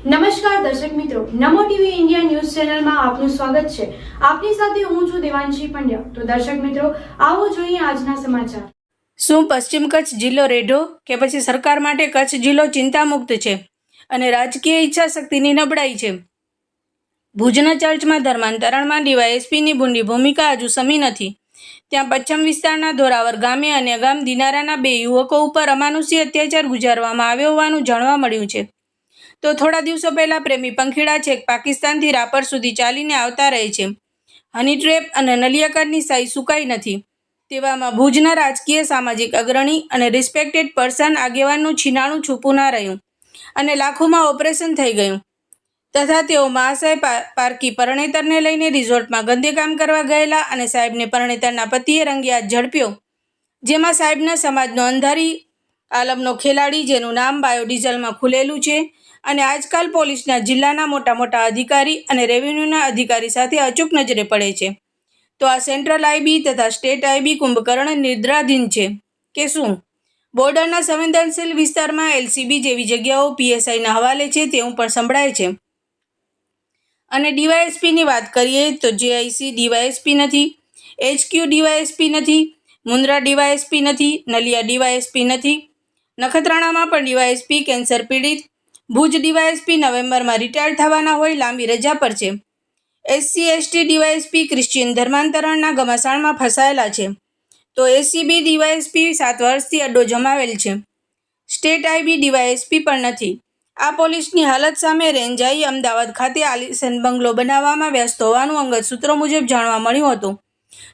નમસ્કાર દર્શક મિત્રો, નમો ટીવી ઇન્ડિયા ન્યૂઝ ચેનલમાં આપનું સ્વાગત છે। આપની સાથે હું છું દેવાંશી પંડ્યા। તો દર્શક મિત્રો, આવો જોઈએ આજના સમાચાર। શું પશ્ચિમ કચ્છ જિલ્લો રેઢો કે પછી સરકાર માટે કચ્છ જિલ્લો ચિંતામુક્ત છે અને રાજકીય ઈચ્છાશક્તિની નબળાઈ છે? ભુજના ચર્ચમાં ધર્માંતરણમાં ડીવાયએસપીની ભૂંડી ભૂમિકા હજુ સમી નથી। ત્યાં પશ્ચિમ વિસ્તારના ધોરાવર ગામે અન્ય ગામ દિનારાના 2 યુવકો ઉપર અમાનુષી અત્યાચાર ગુજારવામાં આવ્યો હોવાનું જાણવા મળ્યું છે। તો થોડા દિવસો પહેલા પ્રેમી પંખીડા છેક પાકિસ્તાનથી રાપર સુધી ચાલીને આવતા રહે છે। હની ટ્રેપ અને નલિયાકારની સાઈ સુકાઈ નથી। તેવામાં ભુજના રાજકીય સામાજિક અગ્રણી અને રિસ્પેક્ટેડ પર્સન આગેવાનનું છીનાણું છૂપું ના રહ્યું અને લાખોમાં ઓપરેશન થઈ ગયું તથા તેઓ મહાશય પારકી પરણેતરને લઈને રિઝોર્ટમાં ગંદે કામ કરવા ગયેલા અને સાહેબને પરણેતરના પતિએ રંગે હાથ ઝડપ્યો, જેમાં સાહેબના સમાજનો અંધારી આલમનો ખેલાડી જેનું નામ બાયોડીઝલમાં ખુલેલું છે અને આજકાલ પોલીસના જિલ્લાના મોટા અધિકારી અને રેવન્યુના અધિકારી સાથે અચૂક નજરે પડે છે। તો આ સેન્ટ્રલ આઈબી તથા સ્ટેટ આઈબી કુંભકર્ણ નિદ્રાધીન છે કે શું? બોર્ડરના સંવેદનશીલ વિસ્તારમાં એલસીબી જેવી જગ્યાઓ પીએસઆઈના હવાલે છે તેવું પણ સંભળાય છે। અને ડીવાયએસપીની વાત કરીએ તો જેઆઈસી ડીવાયએસપી નથી, એચક્યુ ડીવાયએસપી નથી, મુન્દ્રા ડીવાયએસપી નથી, નલિયા ડીવાયએસપી નથી, નખત્રાણામાં પણ ડીવાયએસપી કેન્સર પીડિત, ભુજ ડીવાયએસપી નવેમ્બરમાં રિટાયર થવાના હોય લાંબી રજા પર છે। એસસી એસટી ડીવાયએસપી ક્રિશ્ચિયન ધર્માંતરણના ઘમાસાણમાં ફસાયેલા છે। તો એસીબી ડીવાયએસપી 7 વર્ષથી અડ્ડો જમાવેલ છે। સ્ટેટ આઈબી ડીવાયએસપી પણ નથી। આ પોલીસની હાલત સામે રેન્જાઈ અમદાવાદ ખાતે આલિશાન બંગલો બનાવવામાં વ્યસ્ત હોવાનું અંગત સૂત્રો મુજબ જાણવા મળ્યું હતું।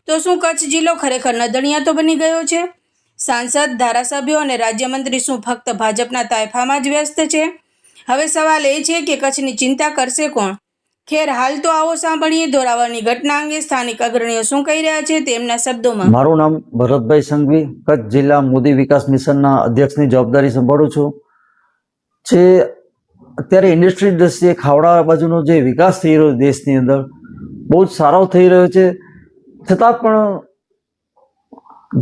તો શું કચ્છ જિલ્લો ખરેખર નદણિયાતો બની ગયો છે? સાંસદ, ધારાસભ્યો અને રાજ્યમંત્રી શું ફક્ત ભાજપના તાયફામાં જ વ્યસ્ત છે? હવે સવાલ એ છે કે કચ્છની ચિંતા કરશે કોણ? ખેર, હાલ તો આવો સાંભળીએ ધોરાવરની ઘટના અંગે સ્થાનિક અગ્રણીઓ શું કહી રહ્યા છે તેમના શબ્દોમાં। મારું નામ ભરતભાઈ સંઘવી, કચ્છ જિલ્લા મોદી વિકાસ મિશનના અધ્યક્ષની જવાબદારી સંભાળું છું। જે અત્યારે ઇન્ડસ્ટ્રી દ્રષ્ટિએ ખાવડા બાજુનો જે વિકાસ થઈ રહ્યો દેશની અંદર બહુ જ સારો થઈ રહ્યો છે, છતાં પણ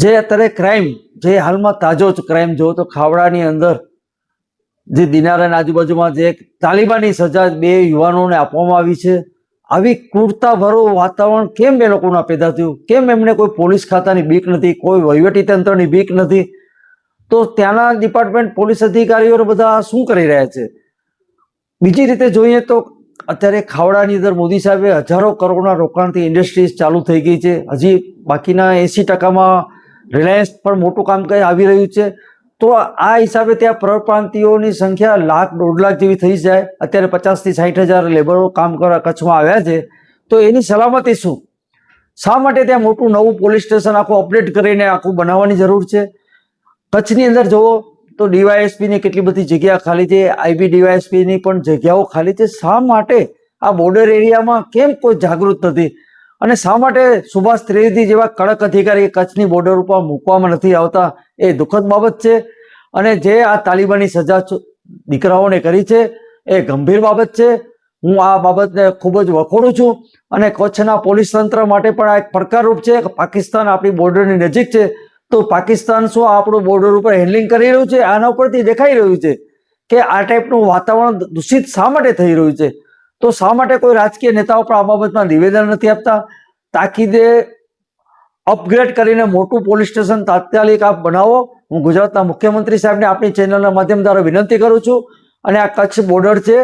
જે અત્યારે ક્રાઇમ, જે હાલમાં તાજો ક્રાઇમ જોવો તો ખાવડાની અંદર જે દિનારાની આજુબાજુમાં જે તાલિબાની સજા 2 યુવાનોને આપવામાં આવી છે, આવી ક્રૂરતાભરું વાતાવરણ કેમ એ લોકોના પેદા થયું? કેમ એમને કોઈ પોલીસ ખાતાની બીક નથી, કોઈ વહીવટીતંત્રની બીક નથી? તો ત્યાંના ડિપાર્ટમેન્ટ પોલીસ અધિકારીઓ બધા શું કરી રહ્યા છે? બીજી રીતે જોઈએ તો અત્યારે ખાવડાની અંદર મોદી સાહેબે હજારો કરોડના રોકાણથી ઇન્ડસ્ટ્રીઝ ચાલુ થઈ ગઈ છે। હજી બાકીના 80%માં રિલાયન્સ પણ મોટું કામ કરી આવી રહ્યું છે। તો આ હિસાબે ત્યાં પરપ્રાંતિયોની સંખ્યા 1,00,000-1.5 લાખ જેવી થઈ જાય। અત્યારે 50,000 થી 60,000 લેબરો કામ કરવા કચ્છમાં આવ્યા છે, તો એની સલામતી શું? શા માટે ત્યાં મોટું નવું પોલીસ સ્ટેશન આખું અપડેટ કરીને આખું બનાવવાની જરૂર છે? કચ્છની અંદર જુઓ તો ડીવાયએસપીની કેટલી બધી જગ્યા ખાલી છે, આઈબી ડીવાયએસપીની પણ જગ્યાઓ ખાલી છે। શા માટે આ બોર્ડર એરિયામાં કેમ કોઈ જાગૃત નથી? અને શા માટે સુભાષ ત્રિવેદી જેવા કડક અધિકારી કચ્છની બોર્ડર ઉપર મૂકવામાં નથી આવતા? એ દુઃખદ બાબત છે। અને જે આ તાલિબાની સજા દીકરાઓને કરી છે એ ગંભીર બાબત છે। હું આ બાબતને ખૂબ જ વખોડું છું અને કચ્છના પોલીસ તંત્ર માટે પણ આ એક પડકારરૂપ છે કે પાકિસ્તાન આપણી બોર્ડરની નજીક છે, તો પાકિસ્તાન શું આપણું બોર્ડર ઉપર હેન્ડલિંગ કરી રહ્યું છે? આના ઉપરથી દેખાઈ રહ્યું છે કે આ ટાઈપનું વાતાવરણ દૂષિત શા માટે થઈ રહ્યું છે? તો શા માટે કોઈ રાજકીય નેતાઓ પણ આ બાબતમાં નિવેદન નથી આપતા? તાકીદે અપગ્રેડ કરીને મોટું પોલીસ સ્ટેશન તાત્કાલિક આપ બનાવો। હું ગુજરાતના મુખ્યમંત્રી સાહેબને આપણી ચેનલના માધ્યમ દ્વારા વિનંતી કરું છું। અને આ કચ્છ બોર્ડર છે,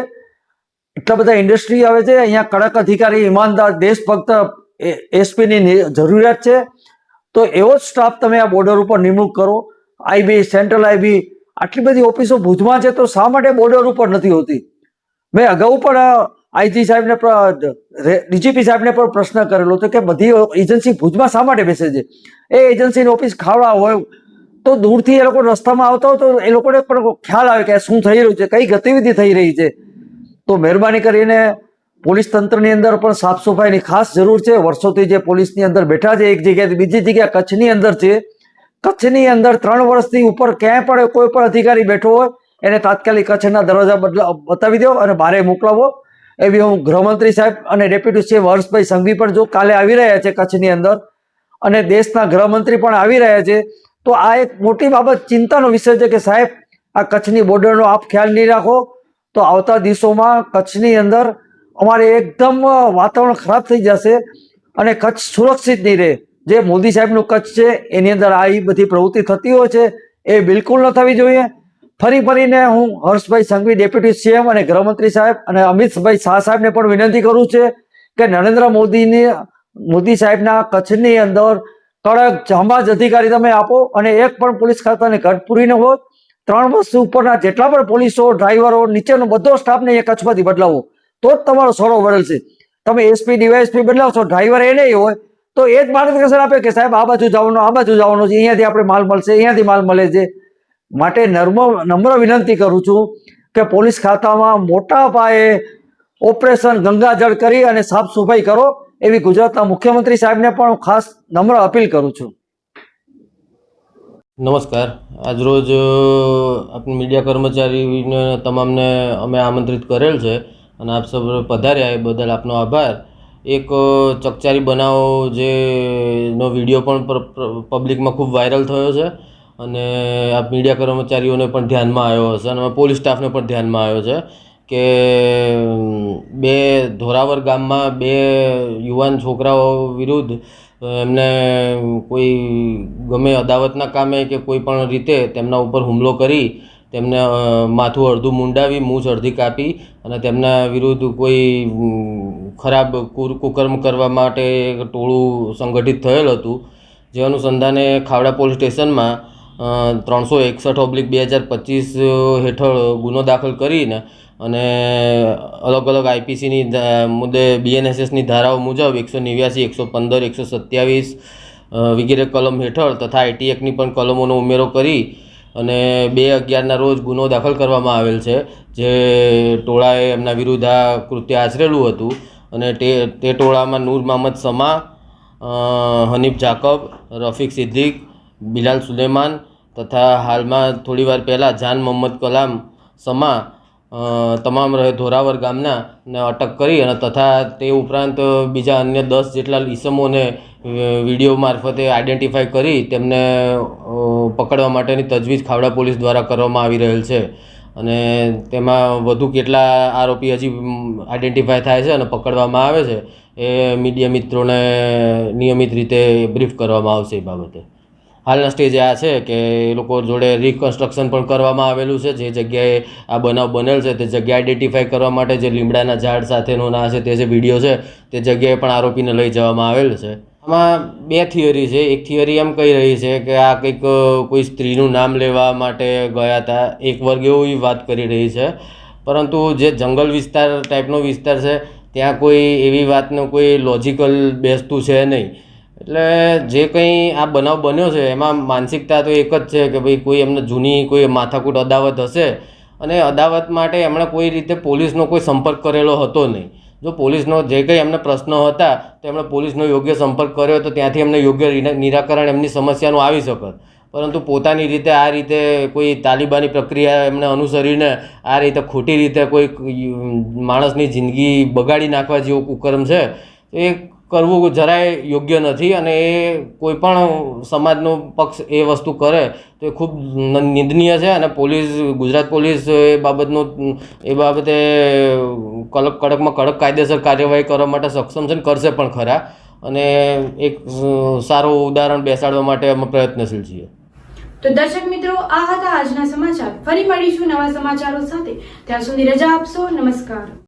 એટલા બધા ઇન્ડસ્ટ્રી આવે છે, અહીંયા કડક અધિકારી, ઈમાનદાર, દેશભક્ત એસપીની જરૂરિયાત છે। તો એવો જ સ્ટાફ તમે આ બોર્ડર ઉપર નિમણૂક કરો। આઈબી, સેન્ટ્રલ આઈબી, આટલી બધી ઓફિસો ભુજમાં છે, તો શા માટે બોર્ડર ઉપર નથી હોતી? મેં અગાઉ પણ આઈજી સાહેબને, ડીજીપી સાહેબને પણ પ્રશ્ન કરેલો હતો કે બધી એજન્સી ભુજમાં શા માટે બેસે છે? એ એજન્સીની ઓફિસ ખાવડા હોય તો દૂરથી એ લોકો રસ્તામાં આવતા હોય તો એ લોકોને પણ ખ્યાલ આવે કે શું થઈ રહ્યું છે, કઈ ગતિવિધિ થઈ રહી છે। તો મહેરબાની કરીને પોલીસ તંત્રની અંદર પણ સાફ સફાઈની ખાસ જરૂર છે। વર્ષોથી જે પોલીસની અંદર બેઠા છે, એક જગ્યાએથી બીજી જગ્યા કચ્છની અંદર છે, કચ્છની અંદર 3 વર્ષથી ઉપર ક્યાંય પણ કોઈ પણ અધિકારી બેઠો હોય એને તાત્કાલિક કચ્છના દરવાજા બતાવી દો અને બહાર મોકલાવો। એવી હું ગૃહમંત્રી સાહેબ અને ડેપ્યુટી સીએમ હર્ષભાઈ સંઘવી પણ જો કાલે આવી રહ્યા છે કચ્છની અંદર, અને દેશના ગૃહમંત્રી પણ આવી રહ્યા છે, તો આ એક મોટી બાબત ચિંતાનો વિષય છે કે સાહેબ આ કચ્છની બોર્ડરનો આપ ખ્યાલ નહીં રાખો તો આવતા દિવસોમાં કચ્છની અંદર અમારે એકદમ વાતાવરણ ખરાબ થઈ જશે અને કચ્છ સુરક્ષિત નહીં રહે. જે મોદી સાહેબનું કચ્છ છે એની અંદર આ બધી પ્રવૃત્તિ થતી હોય છે એ બિલકુલ ન થવી જોઈએ. ફરીને હું હર્ષભાઈ સંઘવી, ડેપ્યુટી સીએમ અને ગૃહમંત્રી સાહેબ અને અમિતભાઈ શાહ સાહેબને પણ વિનંતી કરું છું કે નરેન્દ્ર મોદી સાહેબના કચ્છની અંદર કડક જાંબાજ અધિકારી તમે આપો અને એક પણ પોલીસ ખાતાને ઘટ પૂરી ન હોય. 3 વર્ષ ઉપરના જેટલા પણ પોલીસો, ડ્રાઈવરો, નીચેનો બધો સ્ટાફને એ કચ્છમાંથી બદલાવો તો જ તમારો સોડો વળશે. તમે એસપી, ડીવાયએસપી બદલાવશો, ડ્રાઈવર એ નહીં હોય તો એ જ માર્ગદર્શન આપે કે સાહેબ આ બાજુ જવાનું, આ બાજુ જવાનું છે, અહીંયાથી આપણે માલ મળશે, અહીંયાથી માલ મળે છે. માટે નમ્ર વિનંતી કરું છું કે પોલીસ ખાતામાં મોટા પાયે ઓપરેશન ગંગાજળ કરી અને સાફ સફાઈ કરો એવી ગુજરાતના મુખ્યમંત્રી સાહેબને પણ ખાસ નમ્ર અપીલ કરું છું. નમસ્કાર. આજરોજ આપણી મીડિયા કર્મચારીને તમામને અમે આમંત્રિત કરેલ છે અને આપ સૌ પધાર્યા એ બદલ આપનો આભાર. એક ચકચારી બનાવ જેનો વિડીયો પણ પબ્લિકમાં ખૂબ વાયરલ થયો છે અને આ મીડિયા કર્મચારીઓને પણ ધ્યાનમાં આવ્યો હશે અને પોલીસ સ્ટાફને પણ ધ્યાનમાં આવ્યો છે કે ધોરાવર ગામમાં 2 યુવાન છોકરાઓ વિરુદ્ધ એમને કોઈ ગમે અદાવતના કામે કે કોઈ પણ રીતે તેમના ઉપર હુમલો કરી તેમને માથું અડધું મુંડાવી, મૂછ અડધી કાપી અને તેમના વિરુદ્ધ કોઈ ખરાબ કુકર્મ કરવા માટે ટોળું સંગઠિત થયેલ હતું. જે અનુસંધાને ખાવડા પોલીસ સ્ટેશનમાં 361/2025 હેઠળ ગુનો દાખલ કરીને અને અલગ અલગ આઈપીસીની મુદ્દે BNSSની ધારાઓ મુજબ 189, 115, 127 વગેરે કલમ હેઠળ તથા આઈટી એક્ટની પણ કલમોનો ઉમેરો કરી અને 2/11ના રોજ ગુનો દાખલ કરવામાં આવેલ છે. જે ટોળાએ એમના વિરુદ્ધ આ કૃત્ય આચરેલું હતું અને તે ટોળામાં નૂર મોહમ્મદ સમા, હનીફ જાકબ, રફીક સિદ્દીક, બિલાલ સુલેમાન તથા હાલમાં થોડીવાર પહેલાં જાન મોહમ્મદ કલામ સમા તમામ રહે ધોરાવર ગામના ને અટક કરી અને તથા તે ઉપરાંત બીજા અન્ય 10 જેટલા ઈસમોને વિડીયો મારફતે આઈડેન્ટિફાઈ કરી તેમને પકડવા માટેની તજવીજ ખાવડા પોલીસ દ્વારા કરવામાં આવી રહેલ છે અને તેમાં વધુ કેટલા આરોપી હજી આઈડેન્ટિફાઈ થાય છે અને પકડવામાં આવે છે એ મીડિયા મિત્રોને નિયમિત રીતે બ્રીફ કરવામાં આવશે. એ બાબતે હાલના સ્ટેજે આ છે કે એ લોકો જોડે રિકન્સ્ટ્રક્શન પણ કરવામાં આવેલું છે. જે જગ્યાએ આ બનાવ બનેલ છે તે જગ્યા આઈડેન્ટિફાઈ કરવા માટે જે લીમડાના ઝાડ સાથેનો ના છે તે જે વિડીયો છે તે જગ્યાએ પણ આરોપીને લઈ જવામાં આવેલ છે. આમાં 2 થિયરી છે. એક થિયરી એમ કહી રહી છે કે આ કંઈક કોઈ સ્ત્રીનું નામ લેવા માટે ગયા હતા. એક વર્ગ એવી વાત કરી રહી છે, પરંતુ જે જંગલ વિસ્તાર ટાઈપનો વિસ્તાર છે ત્યાં કોઈ એવી વાતનું કોઈ લોજિકલ બેસતું છે નહીં. એટલે જે કંઈ આ બનાવ બન્યો છે એમાં માનસિકતા તો એક જ છે કે ભાઈ કોઈ એમને જૂની કોઈ માથાકૂટ અદાવત હશે અને અદાવત માટે એમણે કોઈ રીતે પોલીસનો કોઈ સંપર્ક કરેલો હતો નહીં. જો પોલીસનો જે કંઈ એમને પ્રશ્નો હતા તો એમણે પોલીસનો યોગ્ય સંપર્ક કર્યો તો ત્યાંથી એમને યોગ્ય નિરાકરણ એમની સમસ્યાનું આવી શકત. પરંતુ પોતાની રીતે આ રીતે કોઈ તાલિબાની પ્રક્રિયા એમને અનુસરીને આ રીતે ખોટી રીતે કોઈ માણસની જિંદગી બગાડી નાખવા જેવો કુકર્મ છે એ કરવું જરાય યોગ્ય નથી અને એ કોઈ પણ સમાજનો પક્ષ એ વસ્તુ કરે તો એ ખૂબ નિંદનીય છે અને ગુજરાત પોલીસ એ બાબતે કડકમાં કડક કાયદેસર કાર્યવાહી કરવા માટે સક્ષમ છે ને કરશે પણ ખરા અને એક સારું ઉદાહરણ બેસાડવા માટે અમે પ્રયત્નશીલ છીએ. તો દર્શક મિત્રો, આ હતા આજના સમાચાર. ફરી મળીશું નવા સમાચારો સાથે. ત્યાં સુધી રજા આપશો. નમસ્કાર.